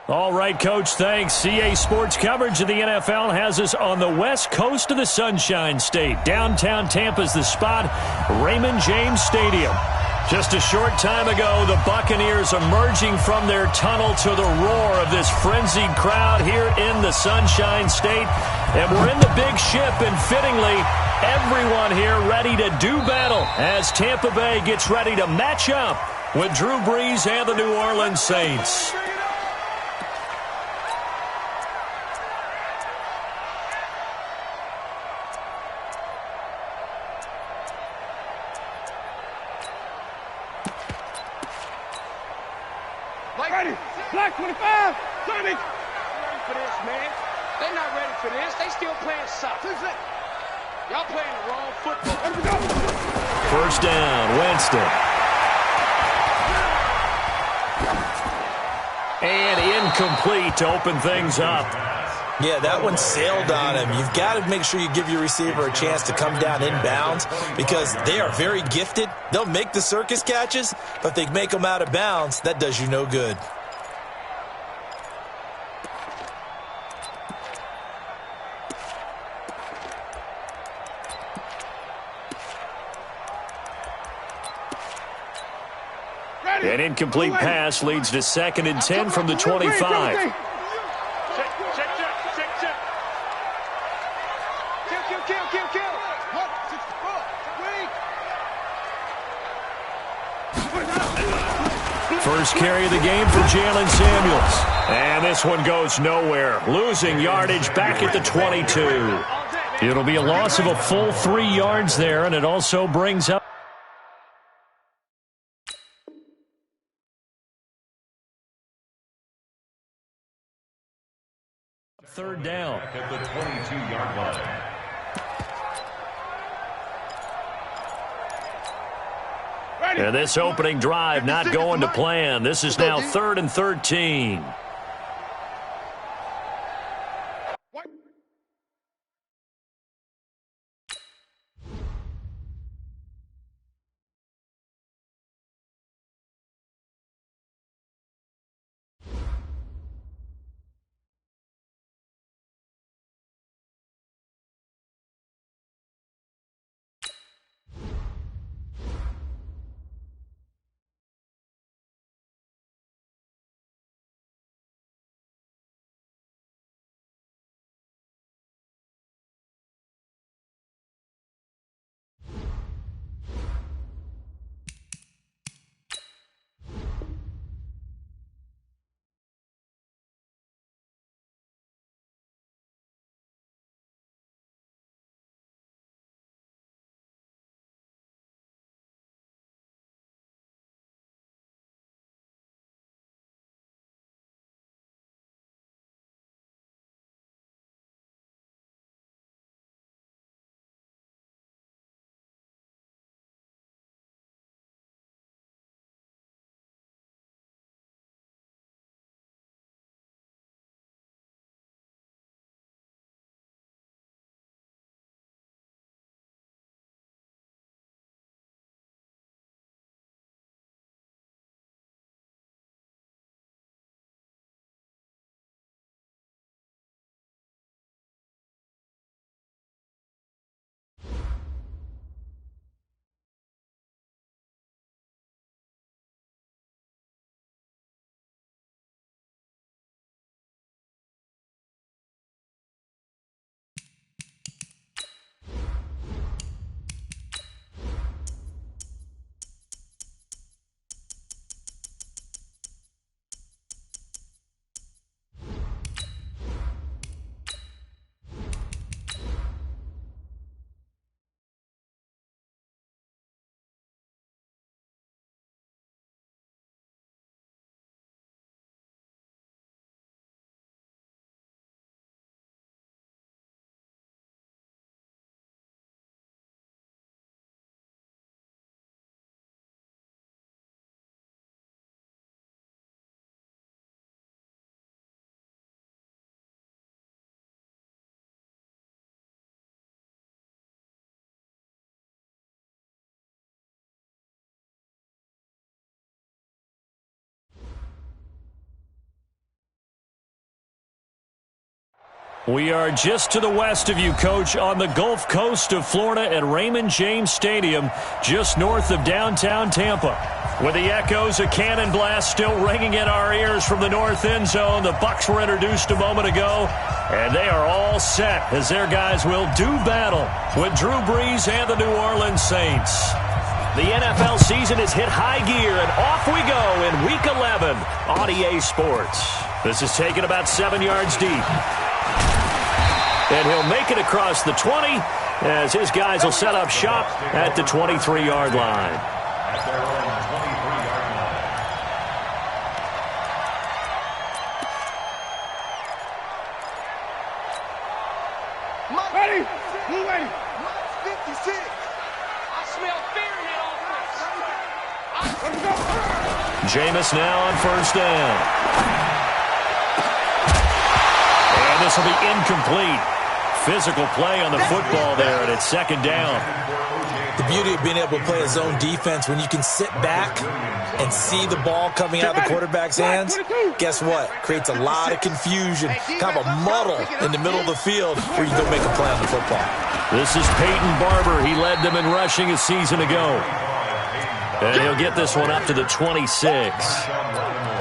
All right, Coach, thanks. CA Sports coverage of the NFL has us on the west coast of the Sunshine State. Downtown Tampa's the spot, Raymond James Stadium. Just a short time ago, the Buccaneers emerging from their tunnel to the roar of this frenzied crowd here in the Sunshine State. And we're in the big ship, and fittingly, everyone here ready to do battle as Tampa Bay gets ready to match up with Drew Brees and the New Orleans Saints. Black 25, Tommy. Ready for this, man. They're not ready for this. They still playing soccer. Y'all playing the wrong football. First down, Winston. And incomplete to open things up. Yeah, that one sailed on him. You've got to make sure you give your receiver a chance to come down inbounds because they are very gifted. They'll make the circus catches, but if they make them out of bounds, that does you no good. An incomplete pass leads to 2nd and 10 from the 25. First carry of the game for Jalen Samuels. And this one goes nowhere. Losing yardage back at the 22. It'll be a loss of a full 3 yards there, and it also brings up third down at the 22-yard line. And this opening drive not going to plan. This is now 3rd and 13. We are just to the west of you, Coach, on the Gulf Coast of Florida at Raymond James Stadium, just north of downtown Tampa. With the echoes of cannon blast still ringing in our ears from the north end zone, the Bucs were introduced a moment ago, and they are all set as their guys will do battle with Drew Brees and the New Orleans Saints. The NFL season has hit high gear, and off we go in Week 11 on EA Sports. This is taken about 7 yards deep. And he'll make it across the 20 as his guys will set up shop at the 23-yard line. Ready? Blue ready. 56. I smell fear in that offense. Jameis now on first down. And this will be incomplete. Physical play on the football there, and it's second down. The beauty of being able to play a zone defense when you can sit back and see the ball coming out of the quarterback's hands, guess what? Creates a lot of confusion, kind of a muddle in the middle of the field where you don't make a play on the football. This is Peyton Barber. He led them in rushing a season ago. And he'll get this one up to the 26.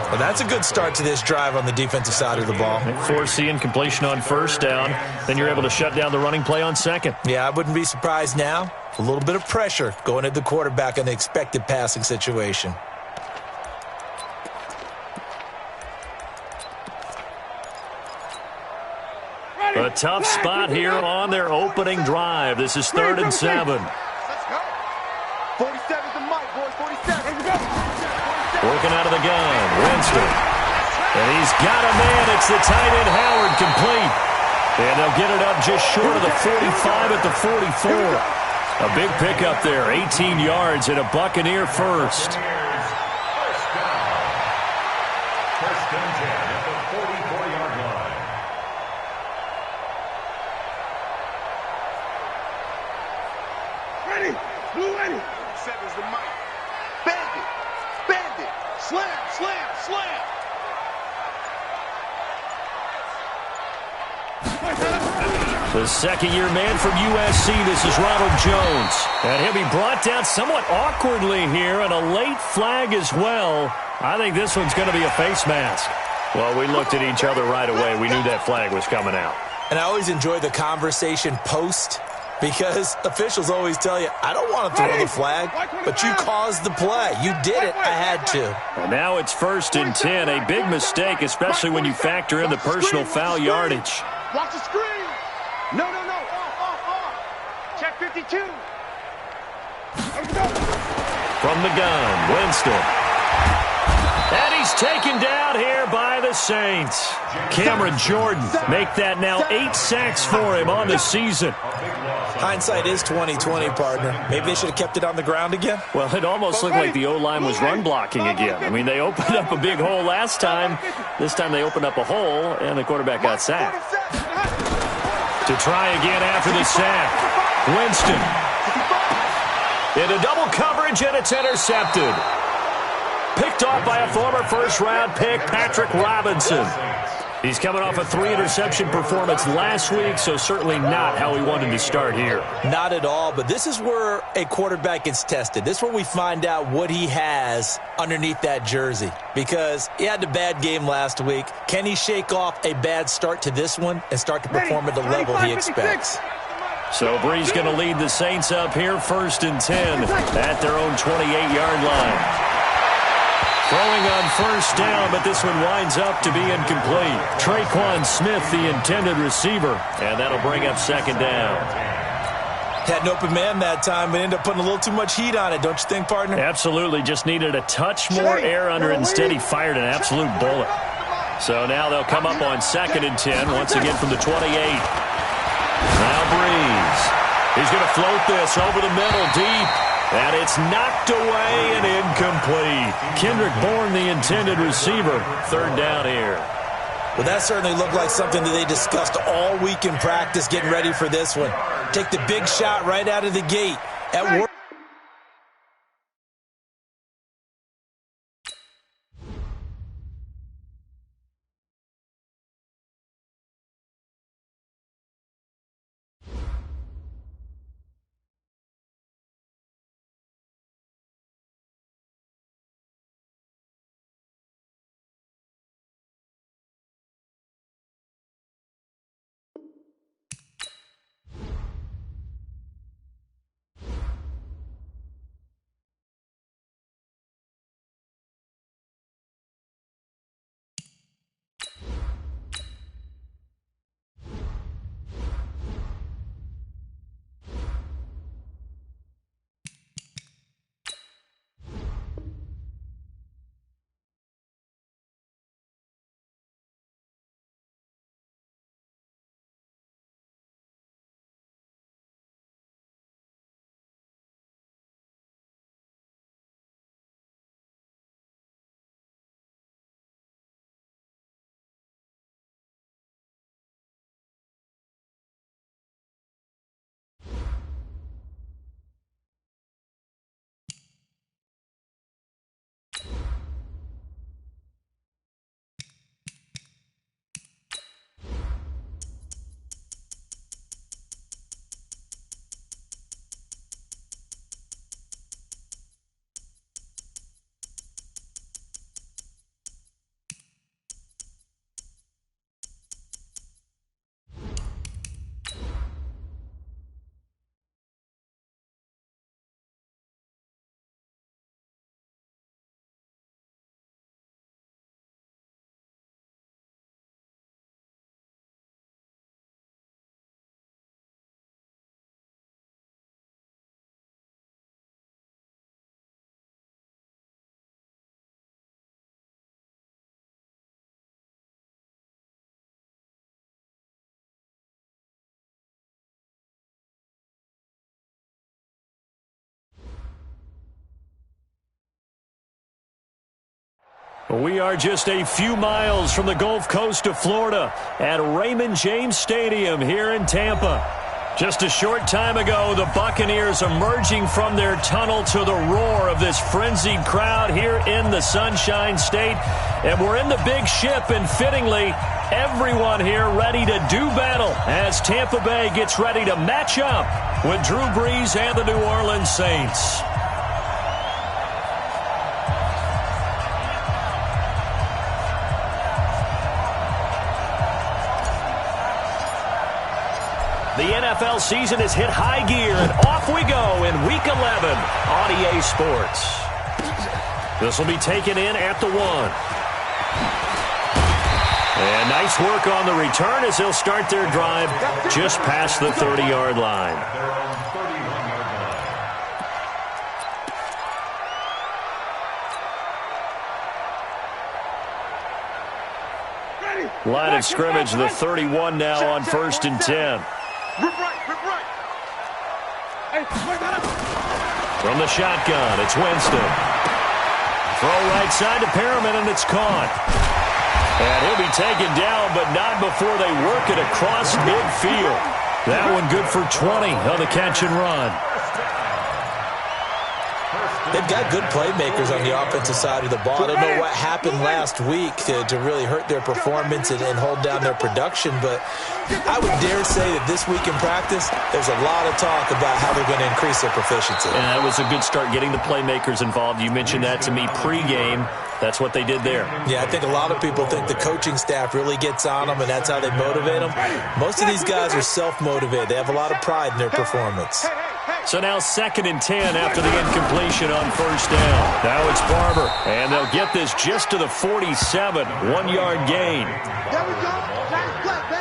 Well, that's a good start to this drive on the defensive side of the ball. Force the incompletion on first down. Then you're able to shut down the running play on second. Yeah, I wouldn't be surprised now. A little bit of pressure going at the quarterback in the expected passing situation. A tough spot here on their opening drive. This is 3rd and 7. Let's go. 47's the mic, boys. 47. Working out of the gun, Winston. And he's got a man. It's the tight end, Howard, complete. And they'll get it up just short of the 45 at the 44. A big pickup there, 18 yards and a Buccaneer first. First and 10 at the 44-yard line. Ready. Blue ready. 7's the mic. Bandit. Bandit. Slam, slam, slam. The second-year man from USC, this is Ronald Jones. And he'll be brought down somewhat awkwardly here, and a late flag as well. I think this one's going to be a face mask. Well, we looked at each other right away. We knew that flag was coming out. And I always enjoy the conversation post because officials always tell you, I don't want to throw the flag, but you caused the play. You did it. I had to. And now it's 1st and 10, a big mistake, especially when you factor in the personal foul yardage. Watch the screen. No. Off. Check 52. From the gun, Winston. And he's taken down here by the Saints. Cameron Jordan make that now 8 sacks for him on the season. Hindsight is 20/20, partner. Maybe they should have kept it on the ground again. Well, it almost looked like the O-line was run blocking again. I mean, they opened up a big hole last time. This time they opened up a hole, and the quarterback got sacked. To try again after the sack, Winston. Into double coverage, and it's intercepted. Picked off by a former first-round pick, Patrick Robinson. He's coming off a 3-interception performance last week, so certainly not how he wanted to start here. Not at all, but this is where a quarterback gets tested. This is where we find out what he has underneath that jersey, because he had a bad game last week. Can he shake off a bad start to this one and start to perform at the level he expects? So Brees going to lead the Saints up here, 1st and 10 at their own 28-yard line. Throwing on first down, but this one winds up to be incomplete. Traquan Smith, the intended receiver, and that'll bring up 2nd down. Had an open man that time, but ended up putting a little too much heat on it, don't you think, partner? Absolutely. Just needed a touch more air under it. Instead, he fired an absolute bullet. So now they'll come up on 2nd and 10, once again from the 28. Now Brees. He's going to float this over the middle deep. And it's knocked away and incomplete. Kendrick Bourne, the intended receiver. 3rd down here. Well, that certainly looked like something that they discussed all week in practice getting ready for this one. Take the big shot right out of the gate. At work. We are just a few miles from the Gulf Coast of Florida at Raymond James Stadium here in Tampa. Just a short time ago, the Buccaneers emerging from their tunnel to the roar of this frenzied crowd here in the Sunshine State. And we're in the big ship, and fittingly, everyone here ready to do battle as Tampa Bay gets ready to match up with Drew Brees and the New Orleans Saints. The NFL season has hit high gear, and off we go in Week 11 on EA Sports. This will be taken in at the 1. And nice work on the return as they'll start their drive just past the 30-yard line. Line of scrimmage, the 31 now on 1st and 10. Rip right. Hey, from the shotgun, it's Winston. Throw right side to Perriman, and it's caught. And he'll be taken down, but not before they work it across midfield. That one good for 20 on the catch and run. They've got good playmakers on the offensive side of the ball. I don't know what happened last week to really hurt their performance and hold down their production, but I would dare say that this week in practice, there's a lot of talk about how they're going to increase their proficiency. And that was a good start, getting the playmakers involved. You mentioned that to me pregame. That's what they did there. Yeah, I think a lot of people think the coaching staff really gets on them, and that's how they motivate them. Most of these guys are self-motivated. They have a lot of pride in their performance. So now 2nd and 10 after the incompletion on 1st down. Now it's Barber, and they'll get this just to the 47, 1-yard gain.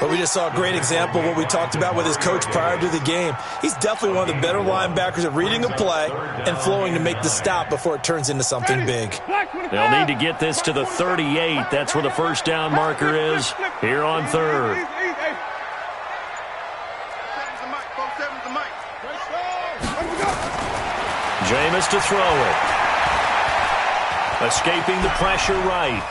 But we just saw a great example of what we talked about with his coach prior to the game. He's definitely one of the better linebackers at reading a play and flowing to make the stop before it turns into something big. They'll need to get this to the 38. That's where the 1st down marker is here on 3rd. Jameis to throw it. Escaping the pressure right.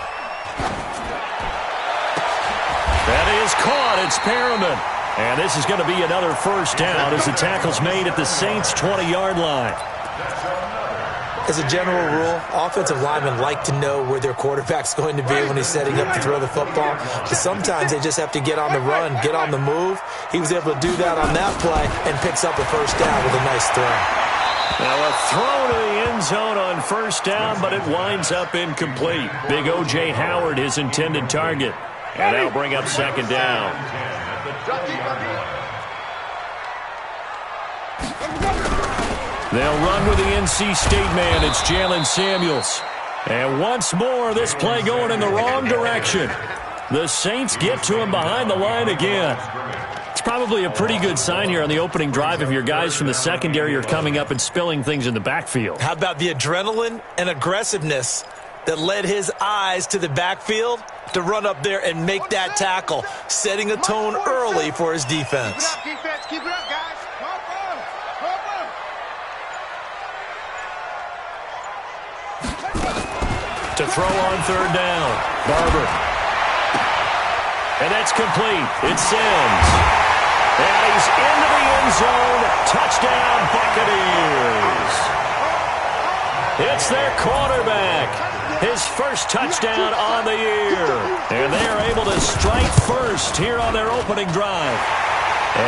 That is caught. It's Perriman. And this is going to be another 1st down as the tackle's made at the Saints' 20-yard line. As a general rule, offensive linemen like to know where their quarterback's going to be when he's setting up to throw the football. But sometimes they just have to get on the run, get on the move. He was able to do that on that play and picks up a 1st down with a nice throw. Now a throw to the end zone on 1st down, but it winds up incomplete. Big O.J. Howard, his intended target. And that'll bring up 2nd down. They'll run with the NC State man. It's Jalen Samuels. And once more, this play going in the wrong direction. The Saints get to him behind the line again. It's probably a pretty good sign here on the opening drive if your guys from the secondary are coming up and spilling things in the backfield. How about the adrenaline and aggressiveness that led his eyes to the backfield to run up there and make that tackle, setting a tone early for his defense. Keep it up, guys. To throw on 3rd down, Barber. And that's complete. It's Sims. And he's into the end zone. Touchdown, Buccaneers. It's their quarterback. His 1st touchdown on the year. And they are able to strike first here on their opening drive.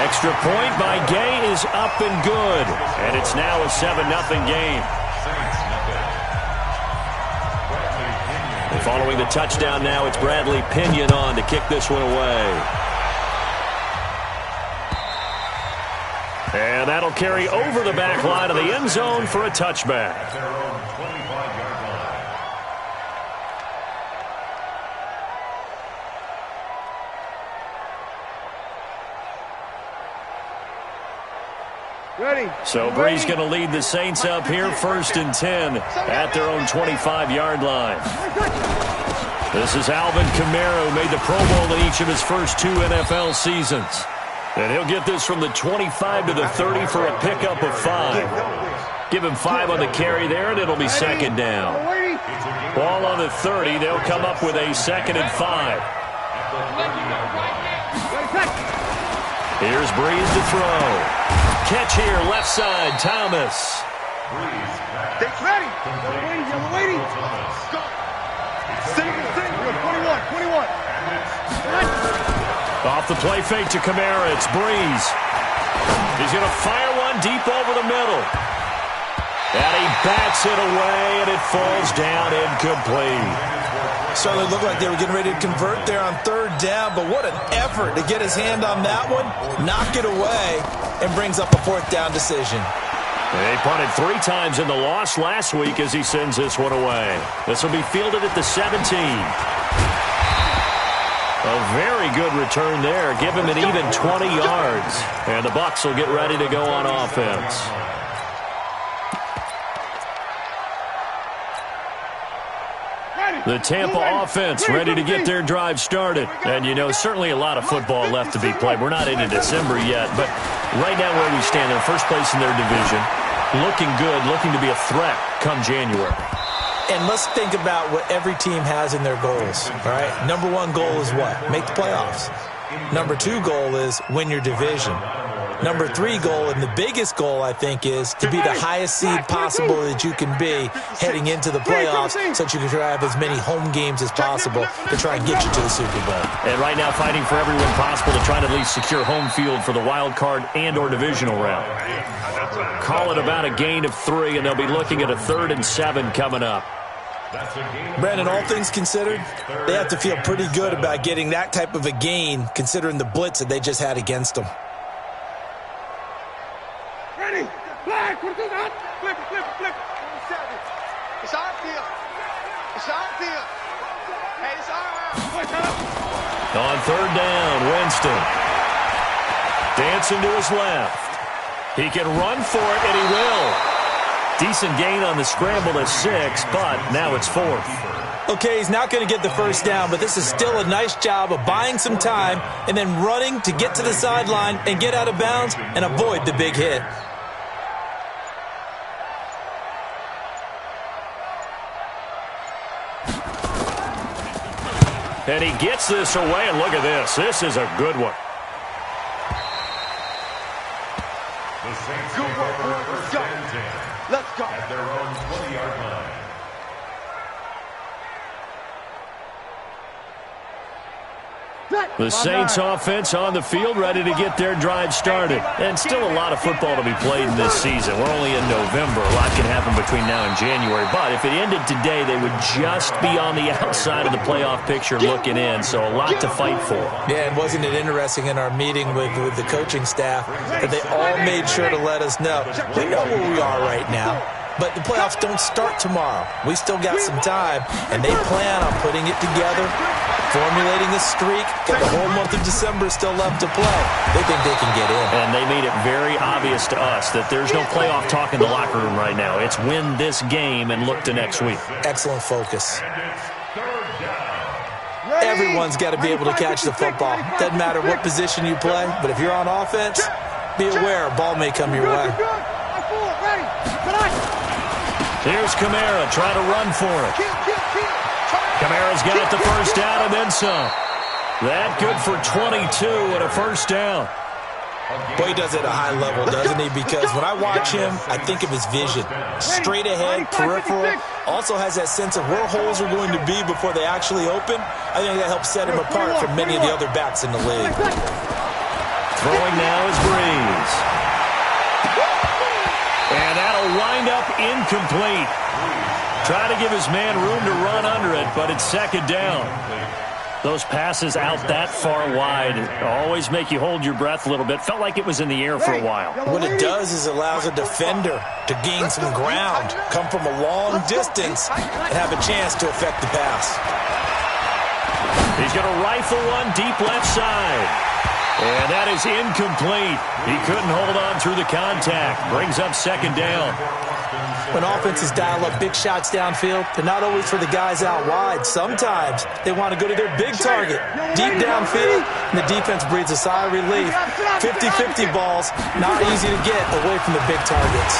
Extra point by Gay is up and good. And it's now a 7-0 game. And following the touchdown now, it's Bradley Pinion on to kick this one away. And that'll carry over the back line of the end zone for a touchback. Ready. So Brees going to lead the Saints up here 1st and 10 at their own 25-yard line. This is Alvin Kamara, who made the Pro Bowl in each of his first 2 NFL seasons. And he'll get this from the 25 to the 30 for a pickup of 5. Give him 5 on the carry there, and it'll be 2nd down. Ball on on the 30. They'll come up with a 2nd and 5. Here's Breeze to throw. Catch here, left side, Thomas. Ready. Yellow waiting. Go. Single. 21. Off the play fake to Kamara. It's Breeze. He's going to fire one deep over the middle. And he bats it away, and it falls down incomplete. Certainly looked like they were getting ready to convert there on 3rd down, but what an effort to get his hand on that one, knock it away, and brings up a 4th down decision. They punted 3 times in the loss last week as he sends this one away. This will be fielded at the 17. A very good return there. Give him an even 20 yards. And the Bucs will get ready to go on offense. The Tampa offense ready to get their drive started. And, you know, certainly a lot of football left to be played. We're not into December yet, but right now where we stand, they're first place in their division. Looking good, looking to be a threat come January. And let's think about what every team has in their goals, all right? Number 1 goal is what? Make the playoffs. Number 2 goal is win your division. Number 3 goal, and the biggest goal, I think, is to be the highest seed possible that you can be heading into the playoffs so that you can try to have as many home games as possible to try and get you to the Super Bowl. And right now fighting for every win possible to try to at least secure home field for the wild card and or divisional round. Call it about a gain of 3, and they'll be looking at a 3rd and 7 coming up. Brandon, all things considered, they have to feel pretty good about getting that type of a gain considering the blitz that they just had against them. Ready. Flag. Flip it. It's our field. Hey, it's our. On 3rd down, Winston. Dancing to his left. He can run for it, and he will. Decent gain on the scramble to 6, but now it's 4th. Okay, he's not going to get the 1st down, but this is still a nice job of buying some time and then running to get to the sideline and get out of bounds and avoid the big hit. And he gets this away, and look at this. This is a good one. Good work. Let's go. At their own 20-yard line. The Saints offense on the field ready to get their drive started. And still a lot of football to be played in this season. We're only in November. A lot can happen between now and January. But if it ended today, they would just be on the outside of the playoff picture looking in. So a lot to fight for. Yeah, and wasn't it interesting in our meeting with the coaching staff that they all made sure to let us know. We know where we are right now. But the playoffs don't start tomorrow. We still got some time, and they plan on putting it together, formulating a streak. Got the whole month of December still left to play. They think they can get in. And they made it very obvious to us that there's no playoff talk in the locker room right now. It's win this game and look to next week. Excellent focus. Everyone's got to be able to catch the football. Doesn't matter what position you play, but if you're on offense, be aware a ball may come your way. Here's Kamara trying to run for it. Kamara's got it the 1st down and then some. That good for 22 and a 1st down. Boy, he does it at a high level, doesn't he? Because when I watch him, I think of his vision. Straight ahead, peripheral. Also has that sense of where holes are going to be before they actually open. I think that helps set him apart from many of the other backs in the league. Throwing now is Breeze. And that'll wind up incomplete. Trying to give his man room to run under it, but it's 2nd down. Those passes out that far wide always make you hold your breath a little bit. Felt like it was in the air for a while. What it does is allows a defender to gain some ground, come from a long distance, and have a chance to affect the pass. He's going to rifle one deep left side. And that is incomplete. He couldn't hold on through the contact. Brings up 2nd down. When offenses dial up big shots downfield, they're not always for the guys out wide. Sometimes they want to go to their big target, deep downfield, and the defense breathes a sigh of relief. 50-50 balls, not easy to get away from the big targets.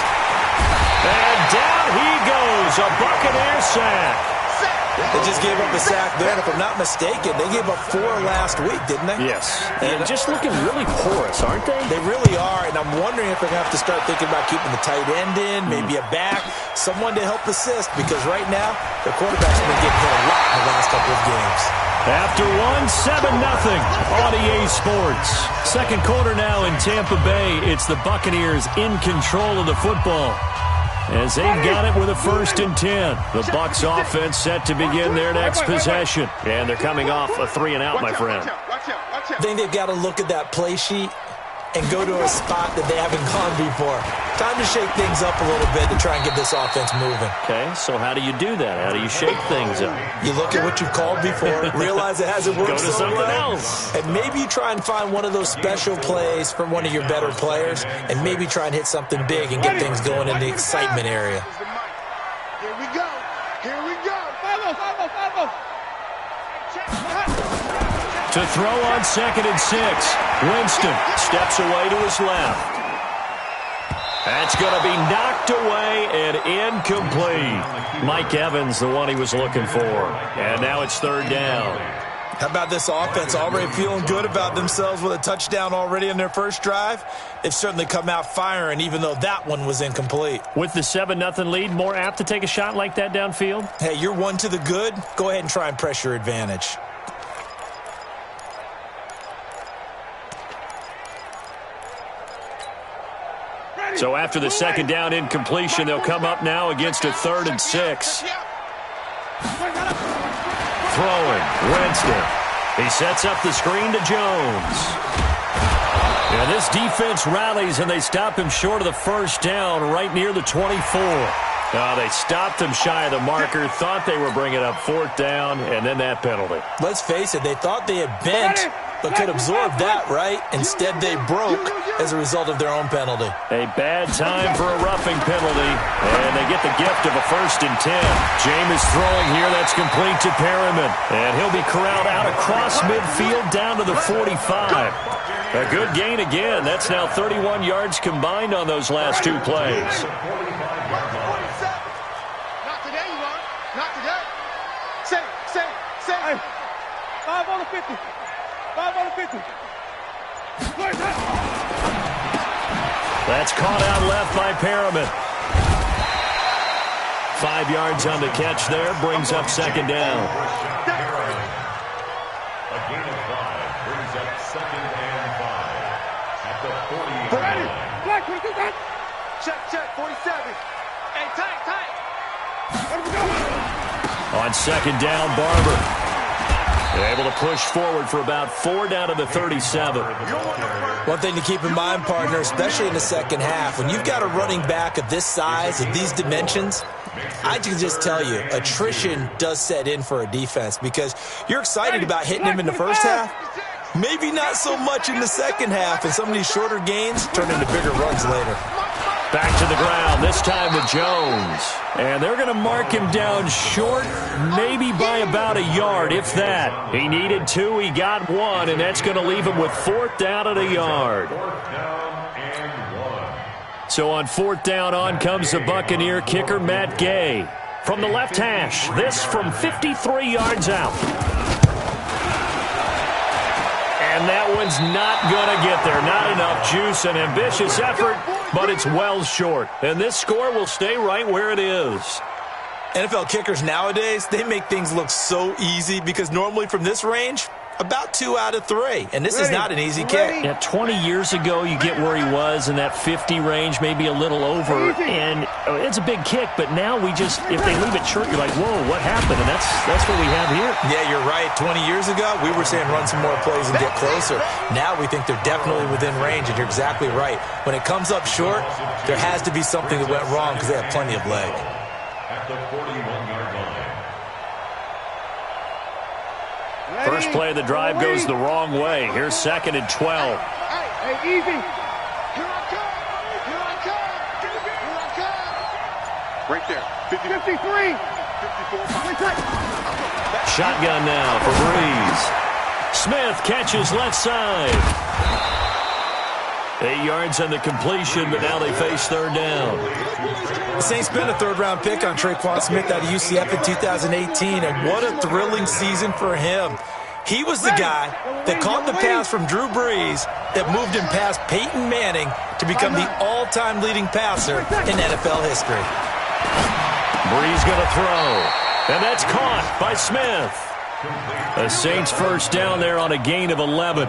And down he goes, a Buccaneer sack. They just gave up a sack there, and if I'm not mistaken, they gave up 4 last week, didn't they? Yes. And just looking really porous, aren't they? They really are, and I'm wondering if they're going to have to start thinking about keeping the tight end in, maybe a back, someone to help assist, because right now, the quarterback's been getting hit a lot in the last couple of games. After one, 7-0 on EA Sports. Second quarter now in Tampa Bay. It's the Buccaneers in control of the football, as they've got it with a 1st and 10. The Bucs offense set to begin their next possession. And they're coming off a 3-and-out, my friend. I think they've got to look at that play sheet and go to a spot that they haven't gone before. Time to shake things up a little bit to try and get this offense moving. Okay, so how do you do that? How do you shake things up? You look at what you've called before, realize it hasn't worked Go to so something well, else. and maybe you try and find one of those special plays from one of your better players, and maybe try and hit something big and get things going in the excitement area. Here we go. Here we go. Follow. To throw on 2nd and 6. Winston steps away to his left. That's going to be knocked away and incomplete. Mike Evans, the one he was looking for. And now it's 3rd down. How about this offense already feeling good about themselves with a touchdown already in their first drive? They've certainly come out firing, even though that one was incomplete. With the 7-0 lead, more apt to take a shot like that downfield? Hey, you're one to the good. Go ahead and try and press your advantage. So after the 2nd down incompletion, they'll come up now against a 3rd and 6. Throwing, Winston. He sets up the screen to Jones. And this defense rallies, and they stop him short of the 1st down right near the 24. They stopped him shy of the marker, thought they were bringing up 4th down, and then that penalty. Let's face it, they thought they had bent, but could absorb that, right? Instead, they broke as a result of their own penalty. A bad time for a roughing penalty, and they get the gift of a 1st and 10. Jameis throwing here, that's complete to Perriman, and he'll be corralled out across midfield down to the 45. A good gain again. That's now 31 yards combined on those last 2 plays. Not today, you are. Not today. Say. 5 on the 50. 5 on the 50. That's caught out left by Perriman. 5 yards on the catch there, brings up 2nd down. A gain of 5 brings up 2nd and 5 at the 40. Ready. Black, check. 47. Hey, tight. On 2nd down, Barber. They're able to push forward for about 4 down to the 37. One thing to keep in mind, partner, especially in the second half, when you've got a running back of this size, of these dimensions, I can just tell you, attrition does set in for a defense because you're excited about hitting him in the first half. Maybe not so much in the second half, and some of these shorter gains turn into bigger runs later. Back to the ground, this time to Jones. And they're going to mark him down short, maybe by about a yard, if that. He needed 2, he got 1, and that's going to leave him with 4th down at a yard. 4th down and 1. So on 4th down, on comes the Buccaneer kicker, Matt Gay. From the left hash, this from 53 yards out. And that one's not going to get there. Not enough juice, an ambitious effort, but it's well short. And this score will stay right where it is. NFL kickers nowadays, they make things look so easy because normally from this range, about 2 out of 3. And this is not an easy kick. Yeah, 20 years ago, you get where he was in that 50 range, maybe a little over. And it's a big kick, but now we just, if they leave it short, you're like, whoa, what happened? And that's what we have here. Yeah, you're right. 20 years ago, we were saying run some more plays and get closer. Now we think they're definitely within range, and you're exactly right. When it comes up short, there has to be something that went wrong because they have plenty of leg. At the 41-yard line. First play of the drive goes the wrong way. Here's 2nd and 12. Hey, easy. Here I come. Right there. 53. 54. Shotgun now for Breeze. Smith catches left side. 8 yards on the completion, but now they face 3rd down. The Saints spent a third-round pick on Traquan Smith out of UCF in 2018, and what a thrilling season for him. He was the guy that caught the pass from Drew Brees that moved him past Peyton Manning to become the all-time leading passer in NFL history. Brees going to throw, and that's caught by Smith. The Saints first down there on a gain of 11.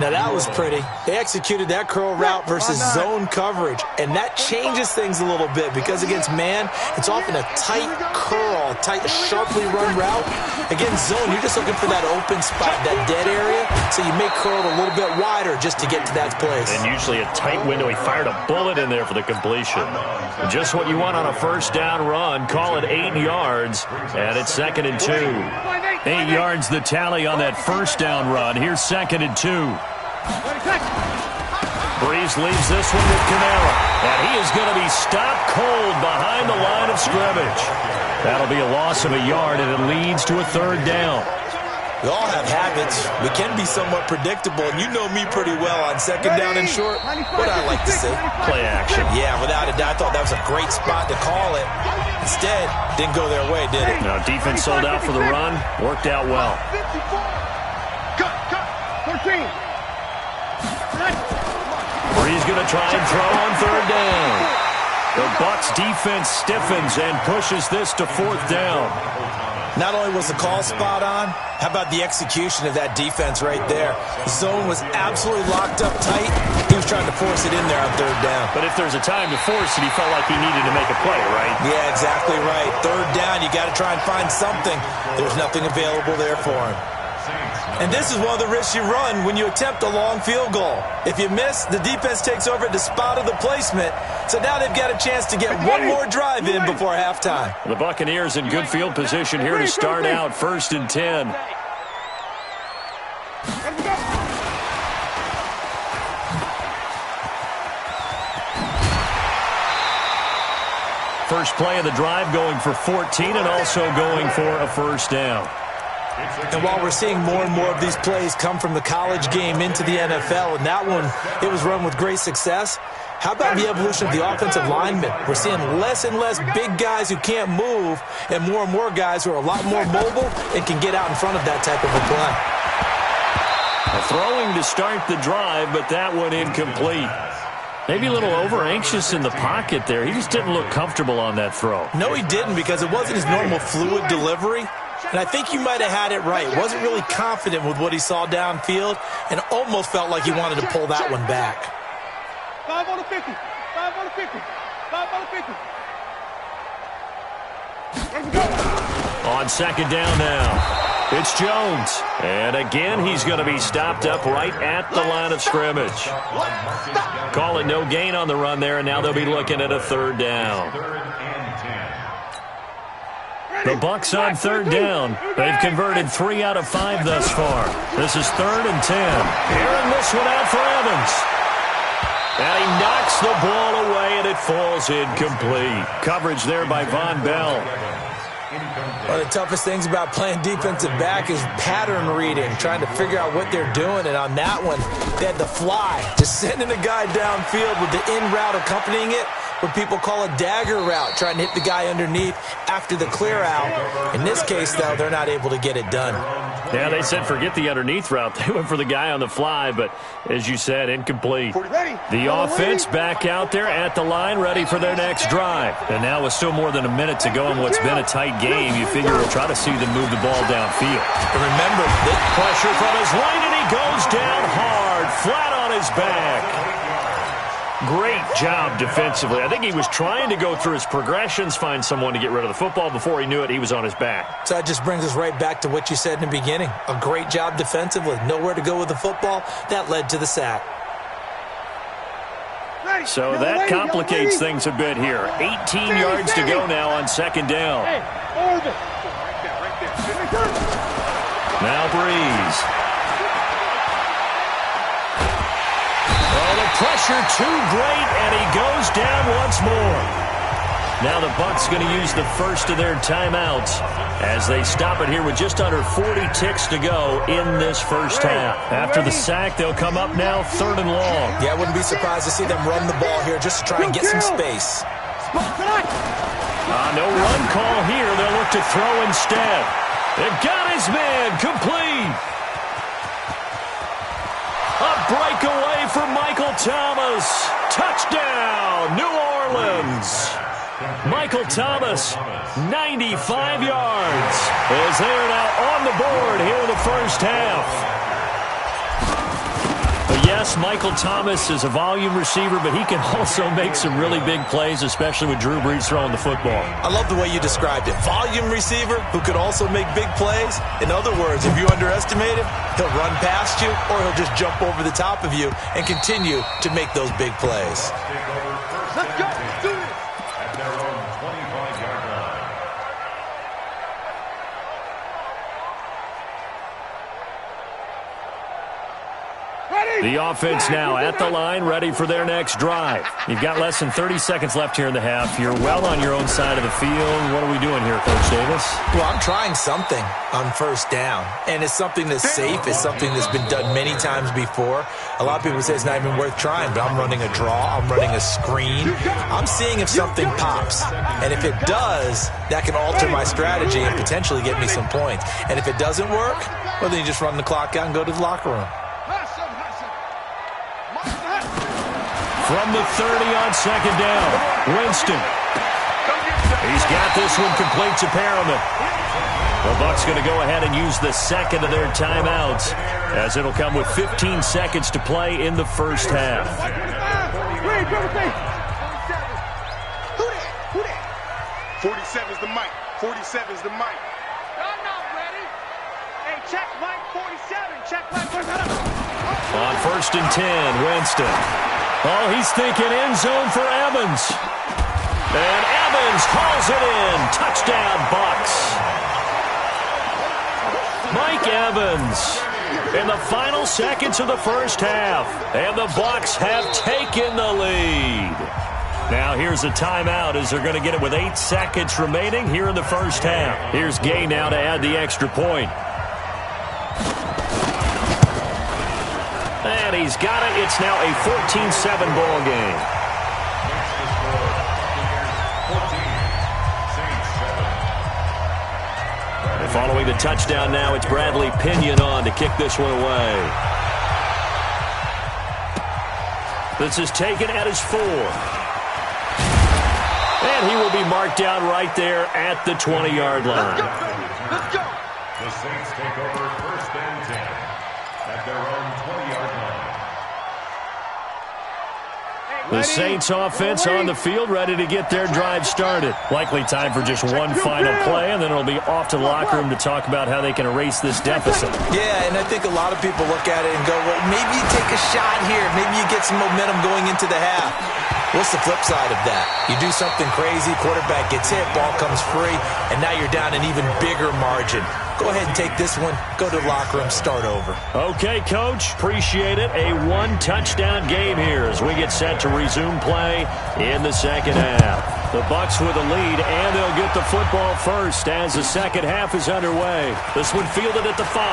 Now that was pretty. They executed that curl route versus zone coverage, and that changes things a little bit because against man, it's often a tight curl, tight, sharply run route. Against zone, you're just looking for that open spot, that dead area, so you make curl a little bit wider just to get to that place. And usually a tight window. He fired a bullet in there for the completion. Just what you want on a first down run. Call it 8 yards, and it's 2nd and 2. 8 yards the tally on that first down run. Here's 2nd and 2. Brees leaves this one with Kamara, and he is going to be stopped cold behind the line of scrimmage. That'll be a loss of a yard, and it leads to a 3rd down. We all have habits. We can be somewhat predictable, and you know me pretty well on 2nd down and short. What I like to say. Play action. Yeah, without a doubt, I thought that was a great spot to call it. Instead, didn't go their way, did it? No, defense sold out for the run. Worked out well. Cut. 13. Brees going to try and throw on 3rd down. The Bucs defense stiffens and pushes this to 4th down. Not only was the call spot on, how about the execution of that defense right there? The zone was absolutely locked up tight. He was trying to force it in there on 3rd down. But if there's a time to force it, he felt like he needed to make a play, right? Yeah, exactly right. 3rd down, you got to try and find something. There's nothing available there for him. And this is one of the risks you run when you attempt a long field goal. If you miss, the defense takes over at the spot of the placement. So now they've got a chance to get one more drive in before halftime. The Buccaneers in good field position here to start out 1st and 10. First play of the drive going for 14 and also going for a first down. And while we're seeing more and more of these plays come from the college game into the NFL, and that one, it was run with great success, how about the evolution of the offensive linemen? We're seeing less and less big guys who can't move and more guys who are a lot more mobile and can get out in front of that type of a play. Throwing to start the drive, but that one incomplete. Maybe a little over-anxious in the pocket there. He just didn't look comfortable on that throw. No, he didn't, because it wasn't his normal fluid delivery. And I think you might have had it right. Wasn't really confident with what he saw downfield and almost felt like he wanted to pull that one back. 5 on the 50. 5 on the 50. 5 on the 50. Let's go. On 2nd down now, it's Jones. And again, he's going to be stopped up right at the line of scrimmage. Call it no gain on the run there, and now they'll be looking at a 3rd down. The Bucs on 3rd down. They've converted 3 out of 5 thus far. This is 3rd and 10. Airing this one out for Evans. And he knocks the ball away, and it falls incomplete. Coverage there by Von Bell. One of the toughest things about playing defensive back is pattern reading, trying to figure out what they're doing. And on that one, they had the fly, just sending a guy downfield with the in route accompanying it, what people call a dagger route, trying to hit the guy underneath after the clear out. In this case, though, they're not able to get it done. Yeah, they said forget the underneath route. They went for the guy on the fly, but as you said, incomplete. The offense back out there at the line, ready for their next drive. And now with still more than a minute to go in what's been a tight game, you figure we'll try to see them move the ball downfield. And remember, this pressure from his right, and he goes down hard, flat on his back. Great job defensively. I think he was trying to go through his progressions, find someone to get rid of the football. Before he knew it, he was on his back. So that just brings us right back to what you said in the beginning. A great job defensively. Nowhere to go with the football. That led to the sack. So that complicates things a bit here. 18 yards to go now on 2nd down. Now Brees. Oh, the pressure too great, and he goes down once more. Now the Bucs going to use the first of their timeouts as they stop it here with just under 40 ticks to go in this first half. After the sack, they'll come up now 3rd and long. Yeah, I wouldn't be surprised to see them run the ball here just to try and get some space. No run call here. They'll look to throw instead. They've got his man complete. A breakaway for Michael Thomas. Touchdown, New Orleans. Michael Thomas, 95 yards, as they are now on the board here in the first half. But yes, Michael Thomas is a volume receiver, but he can also make some really big plays, especially with Drew Brees throwing the football. I love the way you described it. Volume receiver who could also make big plays. In other words, if you underestimate him, he'll run past you or he'll just jump over the top of you and continue to make those big plays. Let's go. Do it. At their own 25-yard line. The offense now at the line, ready for their next drive. You've got less than 30 seconds left here in the half. You're well on your own side of the field. What are we doing here, Coach Davis? Well, I'm trying something on first down, and it's something that's safe. It's something that's been done many times before. A lot of people say it's not even worth trying, but I'm running a draw. I'm running a screen. I'm seeing if something pops, and if it does, that can alter my strategy and potentially get me some points. And if it doesn't work, well, then you just run the clock out and go to the locker room. From the 30 on second down, Winston. He's got this one complete to Perriman. The Bucs going to go ahead and use the second of their timeouts, as it'll come with 15 seconds to play in the first half. 47's the mic. 47's the mic. I'm not ready. Hey, check mic 47. Check mic 47. On 1st and 10, Winston. Oh, he's thinking end zone for Evans. And Evans hauls it in. Touchdown, Bucs. Mike Evans in the final seconds of the first half. And the Bucs have taken the lead. Now here's a timeout as they're going to get it with 8 seconds remaining here in the first half. Here's Gay now to add the extra point. And he's got it. It's now a 14-7 ball game. And following the touchdown now, it's Bradley Pinion on to kick this one away. This is taken at his 4. And he will be marked down right there at the 20-yard line. Let's go. The Saints take over 1st and 10 at their own 20-yard line. The Saints offense on the field, ready to get their drive started. Likely time for just one final play, and then it'll be off to the locker room to talk about how they can erase this deficit. Yeah, and I think a lot of people look at it and go, well, maybe you take a shot here. Maybe you get some momentum going into the half. What's the flip side of that? You do something crazy, quarterback gets hit, ball comes free, and now you're down an even bigger margin. Go ahead and take this one, go to the locker room, start over. Okay, Coach, appreciate it. A one-touchdown game here as we get set to resume play in the second half. The Bucs with a lead, and they'll get the football first as the second half is underway. This one fielded at the 5.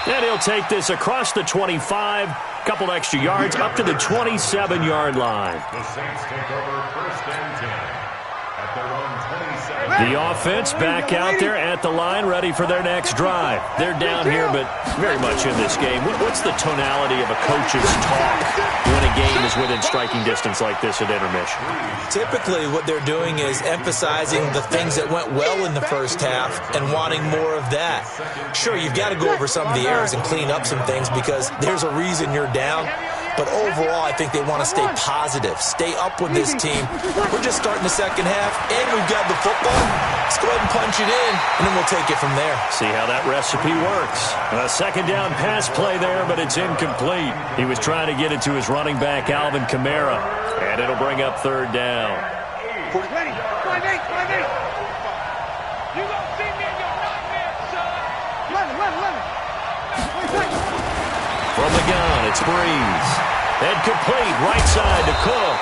And he'll take this across the 25. Couple extra yards up to the 27-yard line. The Saints take over 1st and 10 at their own 27. The offense back out there at the line, ready for their next drive. They're down here, but very much in this game. What's the tonality of a coach's talk when a game is within striking distance like this at intermission? Typically, what they're doing is emphasizing the things that went well in the first half and wanting more of that. Sure, you've got to go over some of the errors and clean up some things because there's a reason you're down. But overall, I think they want to stay positive, stay up with this team. We're just starting the second half, and we've got the football. Let's go ahead and punch it in, and then we'll take it from there. See how that recipe works. A second down pass play there, but it's incomplete. He was trying to get it to his running back, Alvin Kamara, and it'll bring up 3rd down. 48. You gonna see me in your nightmare, son. 11. From the gun, it's Breeze. And complete right side to Cook.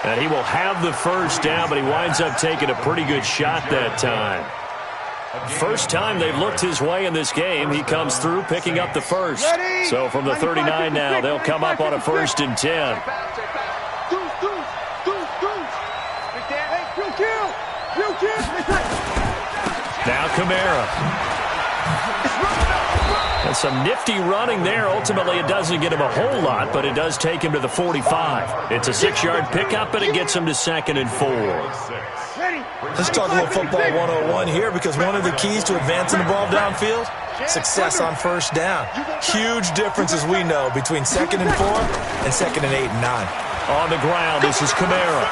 And he will have the first down, but he winds up taking a pretty good shot that time. First time they've looked his way in this game, he comes through picking up the first. So from the 39 now, they'll come up on a 1st and 10. Now Kamara. And some nifty running there. Ultimately, it doesn't get him a whole lot, but it does take him to the 45. It's a 6-yard pickup, and it gets him to 2nd and 4. Let's talk a little football 101 here, because one of the keys to advancing the ball downfield, success on first down. Huge difference, as we know, between 2nd and 4 and 2nd and 8 and 9. On the ground, this is Kamara.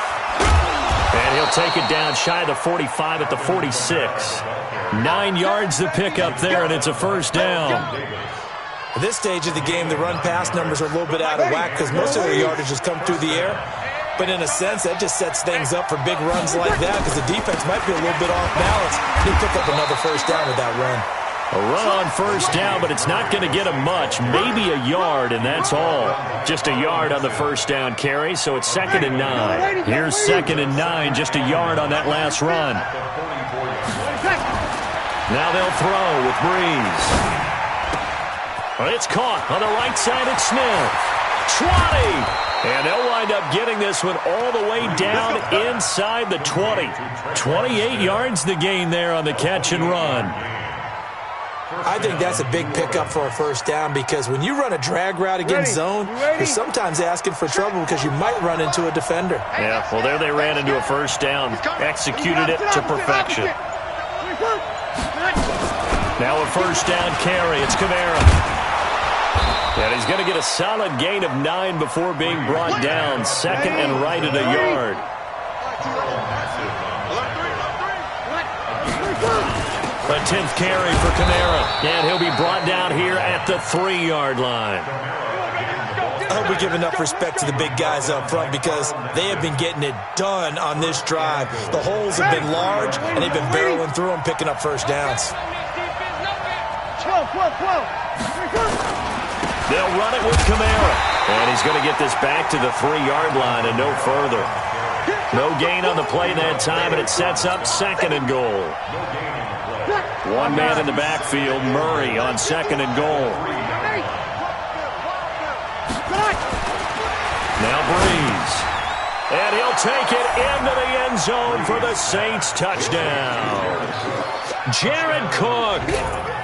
And he'll take it down shy of the 45 at the 46. 9 yards to pick up there, and it's a first down. At this stage of the game, the run-pass numbers are a little bit out of whack because most of their yardage has come through the air. But in a sense, that just sets things up for big runs like that because the defense might be a little bit off balance. They pick up another first down with that run. A run on first down, but it's not going to get him much. Maybe a yard, and that's all. Just a yard on the first down carry, so it's 2nd and 9. Here's 2nd and 9, just a yard on that last run. Now they'll throw with Breeze. Well, it's caught on the right side at Smith. 20! And they'll wind up getting this one all the way down inside the 20. 28 yards the gain there on the catch and run. I think that's a big pickup for a first down because when you run a drag route against zone, you're sometimes asking for trouble because you might run into a defender. Yeah, well, there they ran into a first down, executed it to perfection. Now a first down carry. It's Kamara. And he's going to get a solid gain of 9 before being brought down. 2nd and right at a yard. A 10th carry for Kamara. And he'll be brought down here at the 3-yard line. I hope we give enough respect to the big guys up front because they have been getting it done on this drive. The holes have been large, and they've been barreling through them, picking up first downs. They'll run it with Kamara. And he's going to get this back to the 3-yard line and no further. No gain on the play that time, and it sets up 2nd and goal. One man in the backfield, Murray on 2nd and goal. Now Breeze. And he'll take it into the end zone for the Saints touchdown. Jared Cook,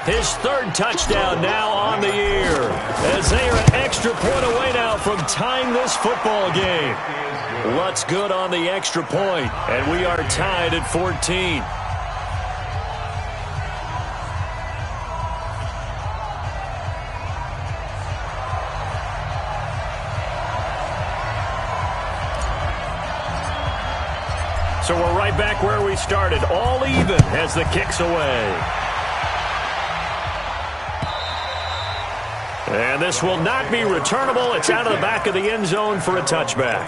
his 3rd touchdown now on the year, as they are an extra point away now from tying this football game. What's good on the extra point, and we are tied at 14. So we're right back where we started, all even as the kick's away. And this will not be returnable. It's out of the back of the end zone for a touchback.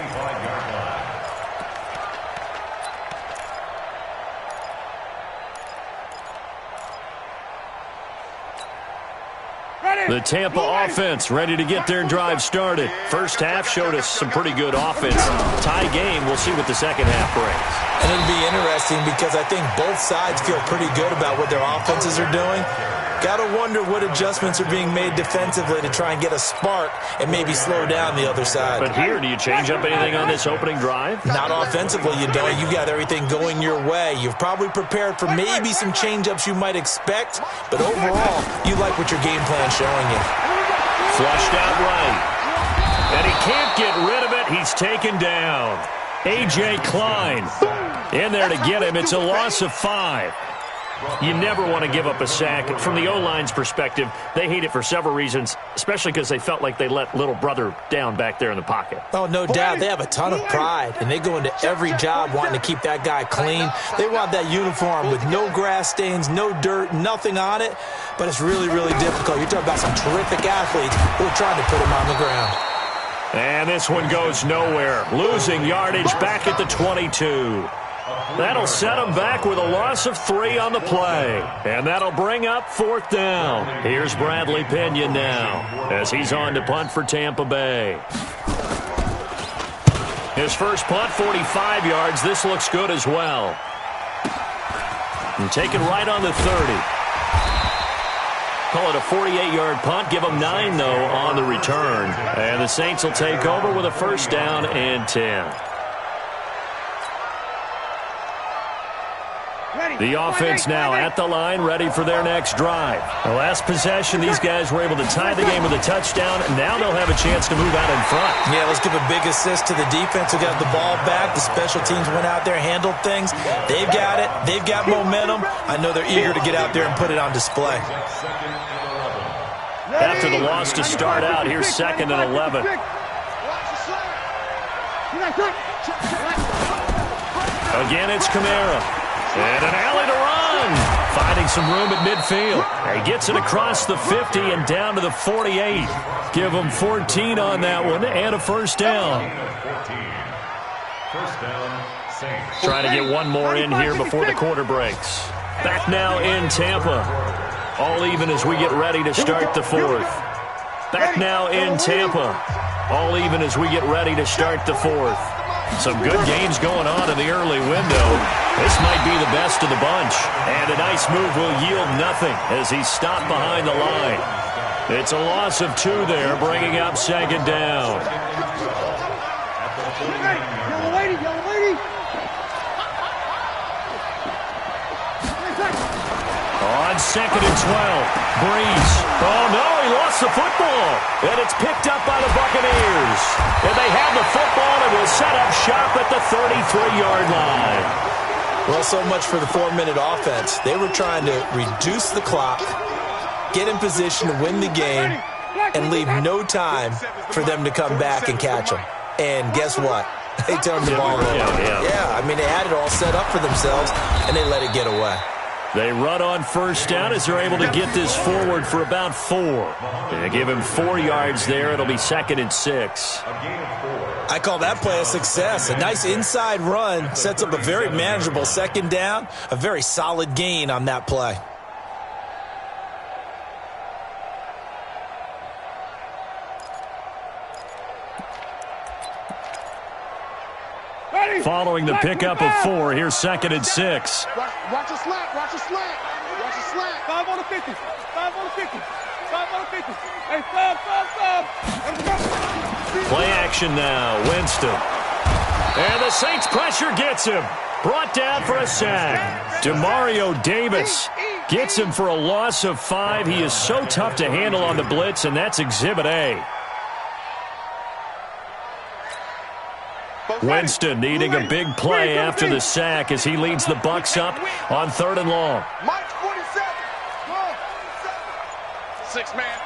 The Tampa offense ready to get their drive started. First half showed us some pretty good offense. Tie game, we'll see what the second half brings. And it'll be interesting because I think both sides feel pretty good about what their offenses are doing. Got to wonder what adjustments are being made defensively to try and get a spark and maybe slow down the other side. But here, do you change up anything on this opening drive? Not offensively, you don't. You got everything going your way. You've probably prepared for maybe some change-ups you might expect, but overall, you like what your game plan's showing you. Flushed out right. And he can't get rid of it. He's taken down. A.J. Klein in there to get him. It's a loss of 5. You never want to give up a sack. From the O-line's perspective, they hate it for several reasons, especially because they felt like they let little brother down back there in the pocket. Oh, no doubt. They have a ton of pride, and they go into every job wanting to keep that guy clean. They want that uniform with no grass stains, no dirt, nothing on it, but it's really, really difficult. You're talking about some terrific athletes who are trying to put him on the ground. And this one goes nowhere. Losing yardage back at the 22. That'll set them back with a loss of 3 on the play. And that'll bring up 4th down. Here's Bradley Pinion now as he's on to punt for Tampa Bay. His first punt, 45 yards. This looks good as well. And taken right on the 30. Call it a 48-yard punt. Give them 9, though, on the return. And the Saints will take over with a first down and 10. The offense now at the line, ready for their next drive. The last possession, these guys were able to tie the game with a touchdown. Now they'll have a chance to move out in front. Yeah, let's give a big assist to the defense who got the ball back. The special teams went out there, handled things. They've got it. They've got momentum. I know they're eager to get out there and put it on display. After the loss to start out, here's 2nd and 11. Again, it's Kamara. And an alley to run. Finding some room at midfield. He gets it across the 50 and down to the 48. Give him 14 on that one and a first down. First down, Saints. Trying to get one more in here before the quarter breaks. Back now in Tampa. All even as we get ready to start the 4th. Back now in Tampa. All even as we get ready to start the 4th. Some good games going on in the early window. This might be the best of the bunch. And a nice move will yield nothing as he's stopped behind the line. It's a loss of 2 there, bringing up 2nd down. On 2nd and 12, Breeze. Oh, no, he lost the football. And it's picked up by the Buccaneers. And they have the football and will set up shop at the 33-yard line. Well, so much for the 4-minute offense. They were trying to reduce the clock, get in position to win the game, and leave no time for them to come back and catch them. And guess what? They turned the ball over. Yeah, I mean, they had it all set up for themselves, and they let it get away. They run on first down as they're able to get this forward for about 4. They give him 4 yards there. It'll be 2nd and 6. I call that play a success. A nice inside run sets up a very manageable 2nd down. A very solid gain on that play. Following the pickup of 4, here's 2nd and 6. Watch a slant, watch a slant, watch a slant. 5 on the 50, 5 on the 50, 5 on the 50. Hey, stop. Play action now, Winston. And the Saints pressure gets him. Brought down for a sack. Demario Davis gets him for a loss of 5. He is so tough to handle on the blitz, and that's Exhibit A. Winston needing a big play after the sack as he leads the Bucs up on 3rd and long. Mike 47. 6 man.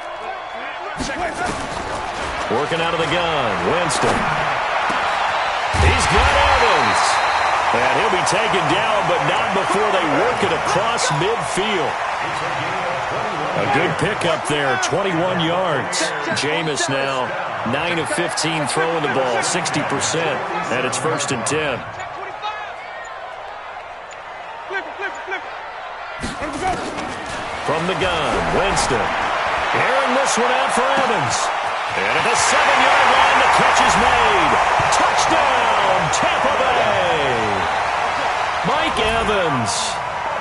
Working out of the gun, Winston. He's got Evans. And he'll be taken down, but not before they work it across midfield. A good pickup there, 21 yards. Jameis now 9 of 15 throwing the ball, 60%, and it's 1st and 10. From the gun, Winston. Airing this one out for Evans. And at the 7-yard line, the catch is made. Touchdown, Tampa Bay. Mike Evans.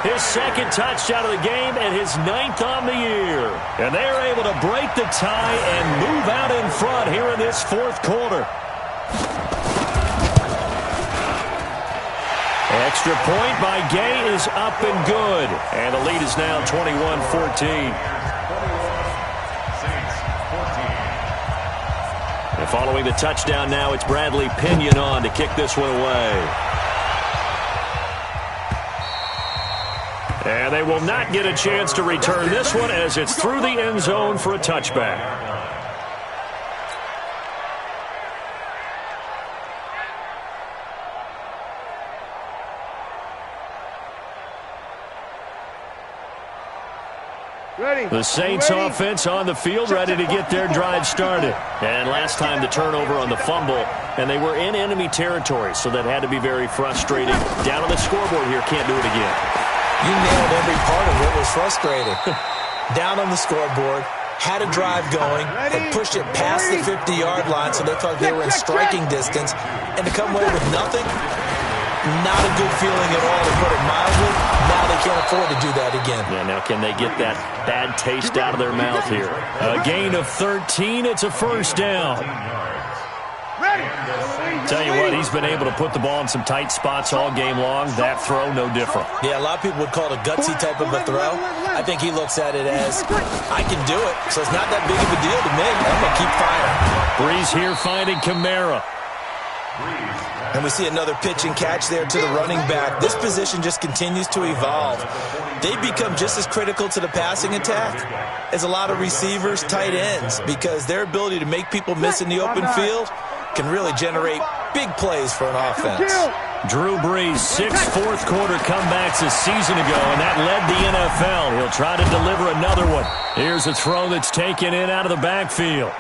His 2nd touchdown of the game and his 9th on the year. And they're able to break the tie and move out in front here in this 4th quarter. Extra point by Gay is up and good. And the lead is now 21-14. And following the touchdown now, it's Bradley Pinion on to kick this one away. And they will not get a chance to return this one as it's through the end zone for a touchback. The Saints offense on the field ready to get their drive started. And last time the turnover on the fumble, and they were in enemy territory, so that had to be very frustrating. Down on the scoreboard here, can't do it again. You nailed every part of what was frustrating. Down on the scoreboard, had a drive going, had pushed it past the 50-yard line so they thought they were in striking distance, and to come away with nothing, not a good feeling at all, to put it mildly. Now they can't afford to do that again. Yeah, now can they get that bad taste out of their mouth here? A gain of 13. It's a first down. Tell you what, he's been able to put the ball in some tight spots all game long. That throw, no different. Yeah, a lot of people would call it a gutsy type of a throw. I think he looks at it as, I can do it, so it's not that big of a deal to me. I'm going to keep firing. Breeze here finding Kamara. And we see another pitch and catch there to the running back. This position just continues to evolve. They become just as critical to the passing attack as a lot of receivers, tight ends, because their ability to make people miss in the open field can really generate big plays for an offense. Drew Brees, 6 fourth-quarter comebacks a season ago, and that led the NFL. He'll try to deliver another one. Here's a throw that's taken in out of the backfield.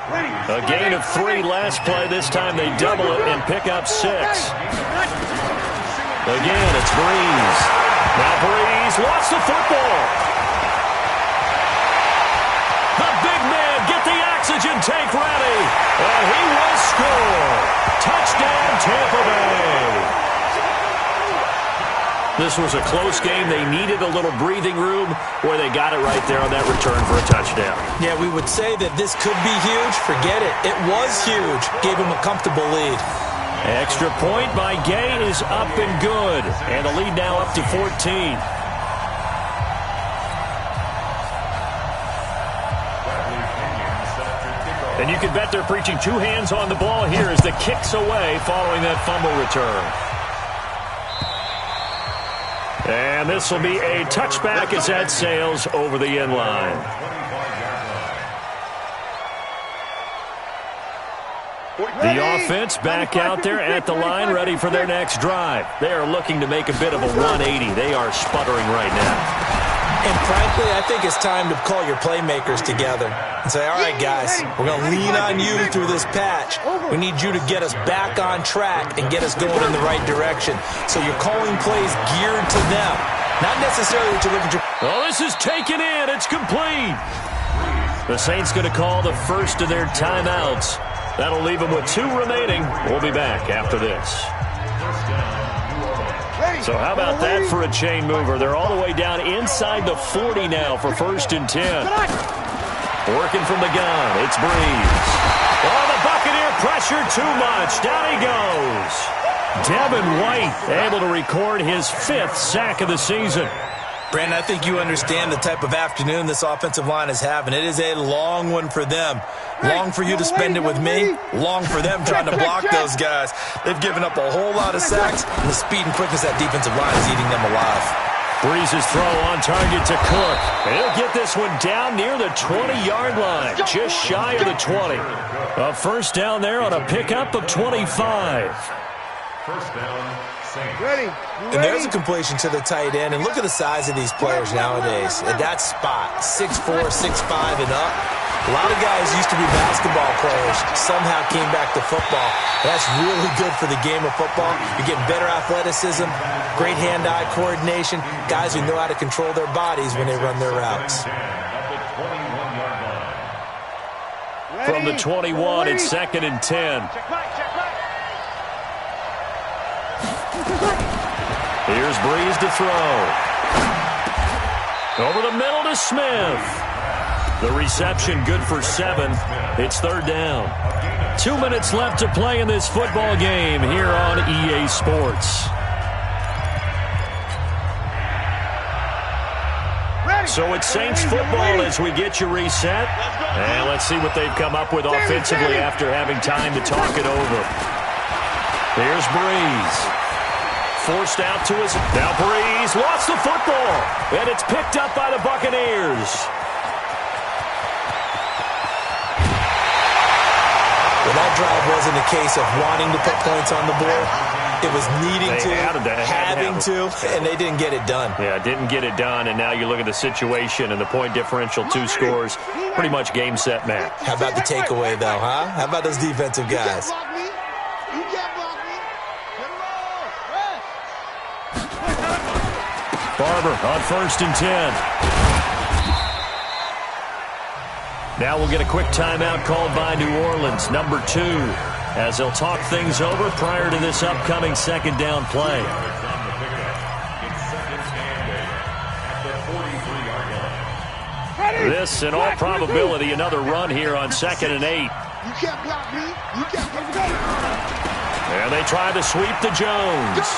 A gain of 3 last play. This time they double it and pick up 6. Again, it's Brees. Now Brees lost the football. The big man, get the oxygen tank ready. And he will score. Touchdown, Tampa Bay. This was a close game. They needed a little breathing room where they got it right there on that return for a touchdown. Yeah, we would say that this could be huge. Forget it. It was huge. Gave him a comfortable lead. Extra point by Gay is up and good. And the lead now up to 14. And you can bet they're preaching 2 hands on the ball here as the kick's away following that fumble return. And this will be a touchback as that sails over the end line. The offense back out there at the line, ready for their next drive. They are looking to make a bit of a 180. They are sputtering right now. And frankly, I think it's time to call your playmakers together and say, all right, guys, we're going to lean on you through this patch. We need you to get us back on track and get us going in the right direction. So you're calling plays geared to them, not necessarily what you look at your... Oh, this is taken in. It's complete. The Saints going to call the first of their timeouts. That'll leave them with 2 remaining. We'll be back after this. So how about that for a chain mover? They're all the way down inside the 40 now for 1st and 10. Working from the gun, it's Brees. Oh, the Buccaneer pressure too much. Down he goes. Devin White able to record his 5th sack of the season. Brandon, I think you understand the type of afternoon this offensive line is having. It is a long one for them. Long for you to spend it with me. Long for them trying to block those guys. They've given up a whole lot of sacks, and the speed and quickness of that defensive line is eating them alive. Brees' throw on target to Cook. He'll get this one down near the 20-yard line, just shy of the 20. A first down there on a pickup of 25. First down, Saints. Ready. And there's a completion to the tight end. And look at the size of these players nowadays. At that spot, 6'4", 6'5", and up. A lot of guys used to be basketball players, somehow came back to football. That's really good for the game of football. You're getting better athleticism, great hand-eye coordination, guys who know how to control their bodies when they run their routes. From the 21, it's 2nd and 10. Here's Brees to throw. Over the middle to Smith. The reception good for 7. It's 3rd down. 2 minutes left to play in this football game here on EA Sports. So it's Saints football as we get you reset. And let's see what they've come up with offensively after having time to talk it over. Here's Brees. Forced out to his... Now Brees lost the football. And it's picked up by the Buccaneers. Well, that drive wasn't a case of wanting to put points on the board. It was needing to, having to, and they didn't get it done. Yeah, didn't get it done, and now you look at the situation and the point differential, 2 scores, pretty much game, set, match. How about the takeaway, though, huh? How about those defensive guys? Barber on 1st and 10. Now we'll get a quick timeout called by New Orleans, number 2, as they'll talk things over prior to this upcoming second down play. This, in all probability, another run here on 2nd and 8. You can't block me. You can't block me. And they try to sweep to Jones.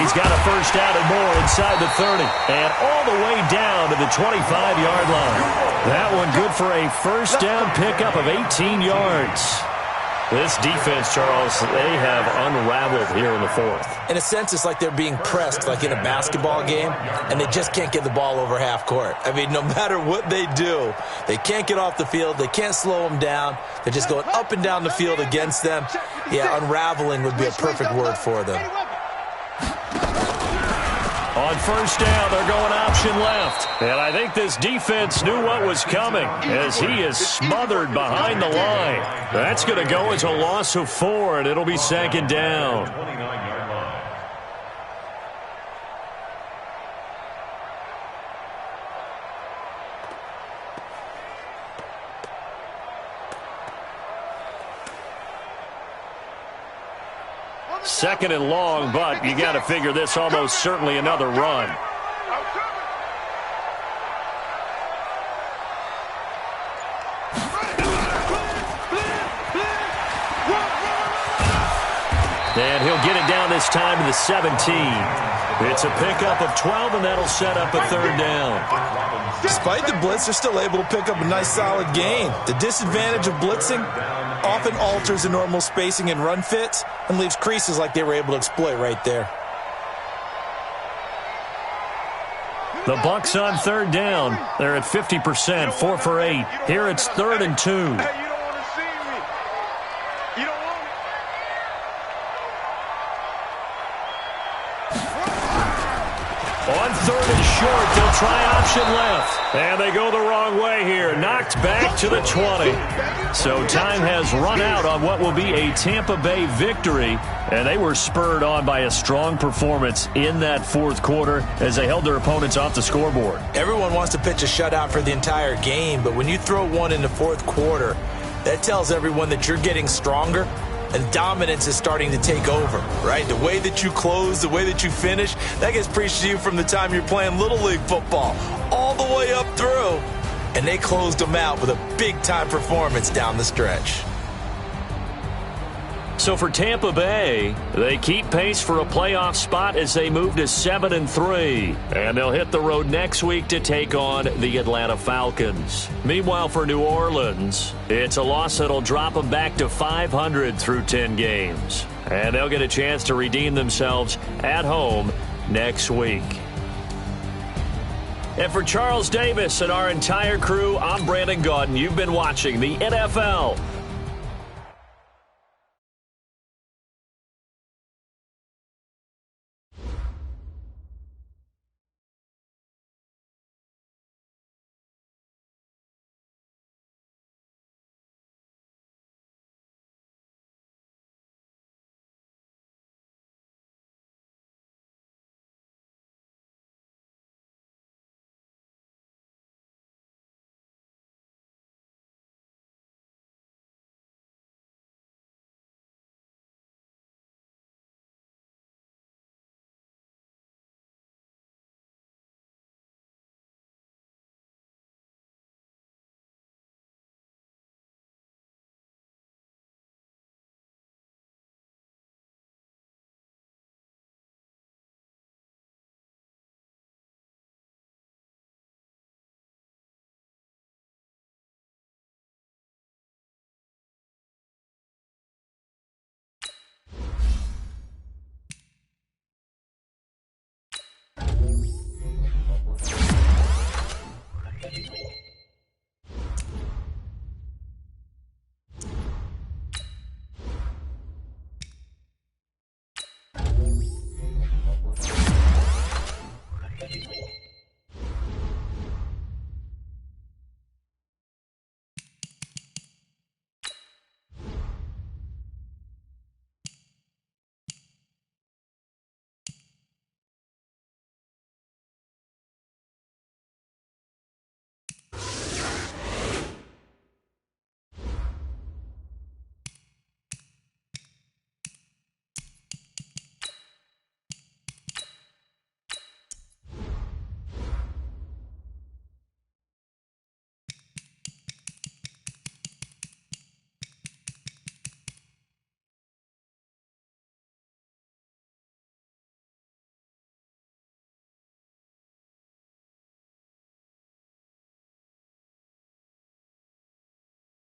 He's got a first down and more inside the 30. And all the way down to the 25-yard line. That one good for a first down pickup of 18 yards. This defense, Charles, they have unraveled here in the 4th. In a sense, it's like they're being pressed like in a basketball game, and they just can't get the ball over half court. I mean, no matter what they do, they can't get off the field. They can't slow them down. They're just going up and down the field against them. Yeah, unraveling would be a perfect word for them. On first down, they're going option left. And I think this defense knew what was coming as he is smothered behind the line. That's going to go as a loss of 4, and it'll be second down. Second and long, but you got to figure this almost certainly another run. And he'll get it down this time to the 17. It's a pickup of 12, and that'll set up a third down. Despite the blitz, they're still able to pick up a nice solid gain. The disadvantage of blitzing often alters the normal spacing and run fits and leaves creases like they were able to exploit right there. The Bucs on third down. They're at 50%, 4 for 8. Here it's 3rd and 2. Hey, you don't want to see me. You don't want it. On 3rd and short, they'll try option left. And they go the wrong way here. Knocked back to the 20. So time has run out on what will be a Tampa Bay victory. And they were spurred on by a strong performance in that 4th quarter as they held their opponents off the scoreboard. Everyone wants to pitch a shutout for the entire game, but when you throw one in the 4th quarter, that tells everyone that you're getting stronger and dominance is starting to take over, right? The way that you close, the way that you finish, that gets preached to you from the time you're playing Little League football all the way up through. And they closed them out with a big-time performance down the stretch. So for Tampa Bay, they keep pace for a playoff spot as they move to 7-3. And they'll hit the road next week to take on the Atlanta Falcons. Meanwhile, for New Orleans, it's a loss that'll drop them back to 500 through 10 games. And they'll get a chance to redeem themselves at home next week. And for Charles Davis and our entire crew, I'm Brandon Gaudin. You've been watching the NFL